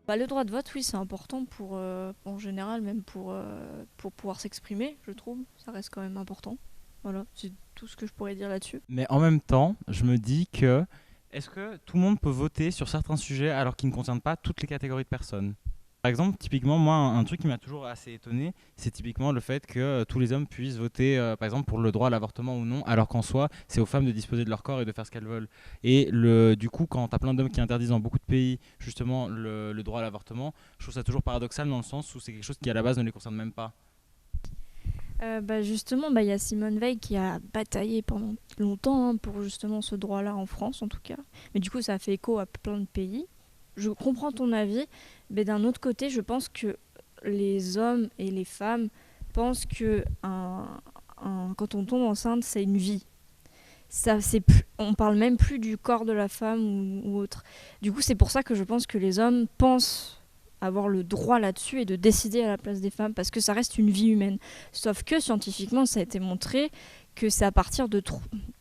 Bah, le droit de vote, oui, c'est important en général, même pour pouvoir s'exprimer, je trouve. Ça reste quand même important. Voilà, c'est tout ce que je pourrais dire là-dessus. Mais en même temps, je me dis que est-ce que tout le monde peut voter sur certains sujets alors qu'ils ne concernent pas toutes les catégories de personnes? Par exemple, typiquement, moi, un truc qui m'a toujours assez étonné, c'est typiquement le fait que tous les hommes puissent voter, par exemple, pour le droit à l'avortement ou non, alors qu'en soi, c'est aux femmes de disposer de leur corps et de faire ce qu'elles veulent. Et du coup, quand tu as plein d'hommes qui interdisent dans beaucoup de pays, justement, le droit à l'avortement, je trouve ça toujours paradoxal dans le sens où c'est quelque chose qui, à la base, ne les concerne même pas. Bah justement, bah, il y a Simone Veil qui a bataillé pendant longtemps hein, pour justement ce droit-là en France en tout cas. Mais du coup, ça a fait écho à plein de pays. Je comprends ton avis, mais d'un autre côté, je pense que les hommes et les femmes pensent que quand on tombe enceinte, c'est une vie. On parle même plus du corps de la femme ou autre. Du coup, c'est pour ça que je pense que les hommes pensent avoir le droit là-dessus et de décider à la place des femmes parce que ça reste une vie humaine. Sauf que scientifiquement, ça a été montré que c'est à partir de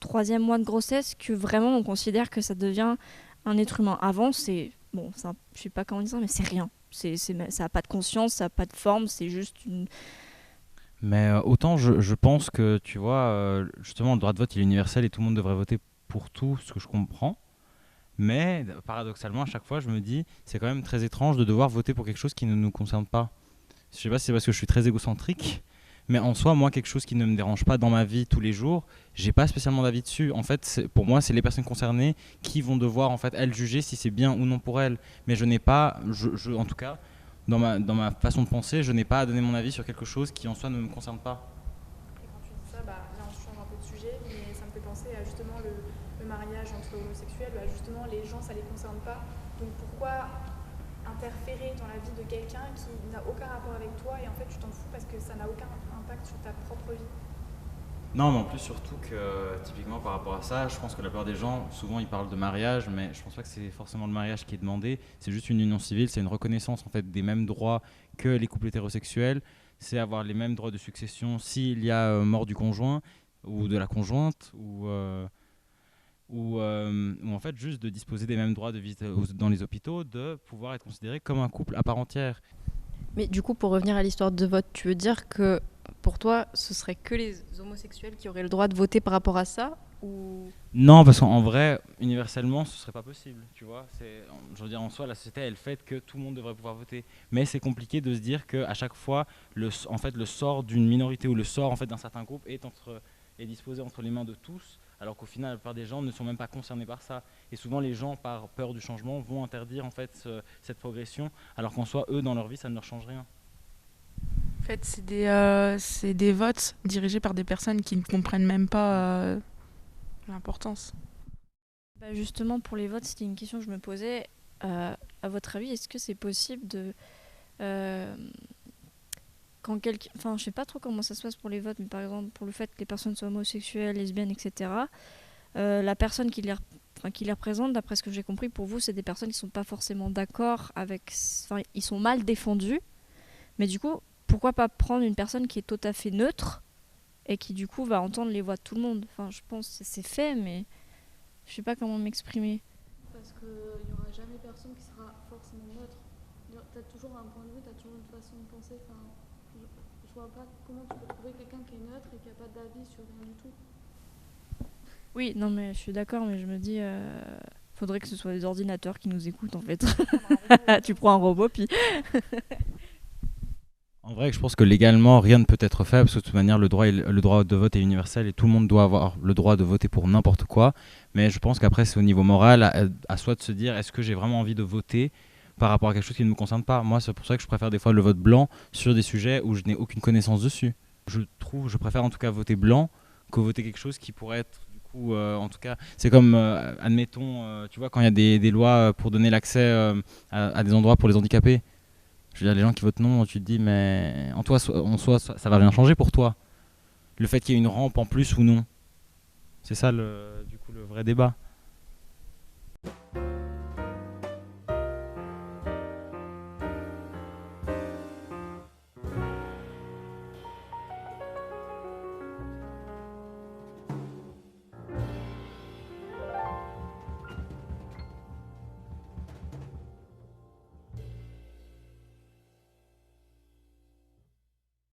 troisième mois de grossesse que vraiment on considère que ça devient un être humain. Avant, c'est bon, je sais pas comment dire ça, mais c'est rien. Ça a pas de conscience, ça a pas de forme, c'est juste une. Mais autant je pense que, tu vois, justement, le droit de vote, il est universel et tout le monde devrait voter pour tout, ce que je comprends. Mais paradoxalement, à chaque fois, je me dis, c'est quand même très étrange de devoir voter pour quelque chose qui ne nous concerne pas. Je sais pas si c'est parce que je suis très égocentrique, mais en soi, moi, quelque chose qui ne me dérange pas dans ma vie tous les jours, j'ai pas spécialement d'avis dessus. En fait, pour moi, c'est les personnes concernées qui vont devoir, en fait, elles juger si c'est bien ou non pour elles. Mais je n'ai pas, en tout cas, dans ma façon de penser, je n'ai pas à donner mon avis sur quelque chose qui en soi ne me concerne pas. Et quand tu dis ça, bah, là on change un peu de sujet, mais ça me fait penser à justement le mariage entre homosexuels. Bah, justement, les gens, ça les concerne pas. Donc pourquoi interférer dans la vie de quelqu'un qui n'a aucun rapport avec toi et en fait tu t'en fous parce que ça n'a aucun impact sur ta propre vie. Non, mais en plus, surtout que, typiquement par rapport à ça, je pense que la plupart des gens, souvent, ils parlent de mariage, mais je pense pas que c'est forcément le mariage qui est demandé. C'est juste une union civile, c'est une reconnaissance en fait des mêmes droits que les couples hétérosexuels. C'est avoir les mêmes droits de succession s'il y a mort du conjoint ou de la conjointe, ou en fait juste de disposer des mêmes droits de visite dans les hôpitaux, de pouvoir être considéré comme un couple à part entière. Mais du coup, pour revenir à l'histoire de vote, tu veux dire que pour toi, ce serait que les homosexuels qui auraient le droit de voter par rapport à ça ou... Non, parce qu'en vrai, universellement, ce serait pas possible, tu vois. Je veux dire, en soi, la société, elle fait que tout le monde devrait pouvoir voter. Mais c'est compliqué de se dire qu'à chaque fois, en fait, le sort d'une minorité ou le sort en fait, d'un certain groupe est disposé entre les mains de tous, alors qu'au final, la plupart des gens ne sont même pas concernés par ça. Et souvent, les gens, par peur du changement, vont interdire en fait cette progression, alors qu'en soi, eux, dans leur vie, ça ne leur change rien. En fait, c'est des votes dirigés par des personnes qui ne comprennent même pas l'importance. Bah, justement, pour les votes, c'était une question que je me posais. À votre avis, est-ce que c'est possible de euh, quand quelqu'un, enfin, je sais pas trop comment ça se passe pour les votes, mais par exemple pour le fait que les personnes soient homosexuelles, lesbiennes, etc. La personne qui les représente, d'après ce que j'ai compris, pour vous, c'est des personnes qui sont pas forcément d'accord avec, enfin, ils sont mal défendus. Mais du coup, pourquoi pas prendre une personne qui est tout à fait neutre et qui du coup va entendre les voix de tout le monde. Enfin, je pense que c'est fait, mais je sais pas comment m'exprimer. Parce qu'il n'y aura jamais personne qui sera forcément neutre. Tu as toujours un point de vue, tu as toujours une façon de penser. Enfin, je vois pas comment tu peux trouver quelqu'un qui est neutre et qui n'a pas d'avis sur rien du tout. Oui, non mais je suis d'accord, mais je me dis, faudrait que ce soit des ordinateurs qui nous écoutent en fait. Tu prends un robot puis. En vrai, je pense que légalement, rien ne peut être fait, parce que de toute manière, le droit de vote est universel et tout le monde doit avoir le droit de voter pour n'importe quoi. Mais je pense qu'après, c'est au niveau moral, à soi de se dire, est-ce que j'ai vraiment envie de voter par rapport à quelque chose qui ne me concerne pas? Moi, c'est pour ça que je préfère des fois le vote blanc sur des sujets où je n'ai aucune connaissance dessus. Je préfère en tout cas voter blanc que voter quelque chose qui pourrait être, du coup, en tout cas, c'est comme, admettons, tu vois, quand il y a des lois pour donner l'accès à des endroits pour les handicapés. Je veux dire, les gens qui votent non, tu te dis, mais en soi, ça va rien changer pour toi. Le fait qu'il y ait une rampe en plus ou non. C'est ça, du coup, le vrai débat.